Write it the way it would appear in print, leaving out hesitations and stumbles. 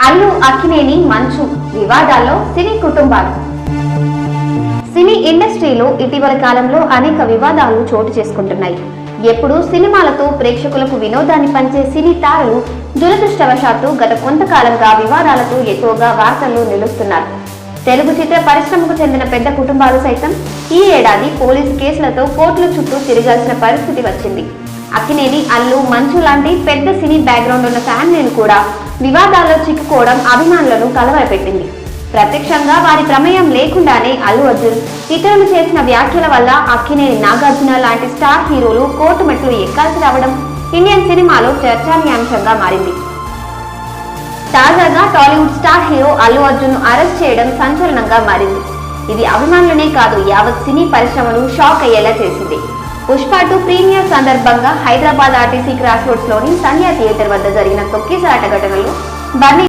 అల్లు అక్కినేని మంచు వివాదాల్లో సినీ కుటుంబాలు. సినీ ఇండస్ట్రీలో ఇటీవల కాలంలో అనేక వివాదాలు చోటు చేసుకుంటున్నాయి. ఎప్పుడు సినిమాలతో ప్రేక్షకులకు వినోదాన్ని పంచే సినీ తారలు దురదృష్టవశాత్తు గత కొంతకాలంగా వివాదాలతో ఎక్కువగా వార్తల్లో నిలుస్తున్నారు. తెలుగు చిత్ర పరిశ్రమకు చెందిన పెద్ద కుటుంబాలు సైతం ఈ ఏడాది పోలీసు కేసులతో కోర్టుల చుట్టూ తిరగాల్సిన పరిస్థితి వచ్చింది. అక్కినేని, అల్లు, మంచు లాంటి పెద్ద సినీ బ్యాక్గ్రౌండ్ ఉన్న ఫ్యామిలీలు కూడా వివాదాల్లో చిక్కుకోవడం అభిమానులను కలవరపెట్టింది. ప్రత్యక్షంగా వారి ప్రమేయం లేకుండానే అల్లు అర్జున్, ఇతరులు చేసిన వ్యాఖ్యల వల్ల అక్కినేని, నాగార్జున లాంటి స్టార్ హీరోలు కోర్టు మెట్లు ఎక్కాల్సి రావడం ఇండియన్ సినిమాలో చర్చనీయాంశంగా మారింది. తాజాగా టాలీవుడ్ స్టార్ హీరో అల్లు అర్జున్ ను అరెస్ట్ చేయడం సంచలనంగా మారింది. ఇది అభిమానులనే కాదు, యావత్ సినీ పరిశ్రమను షాక్ అయ్యేలా చేసింది. పుష్ప 2 ప్రీమియర్ సందర్భంగా హైదరాబాద్ ఆర్టీసీ క్రాస్ రోడ్స్ లోని సంధ్యా థియేటర్ వద్ద జరిగిన తొక్కిసలాట ఘటనలో బర్నీ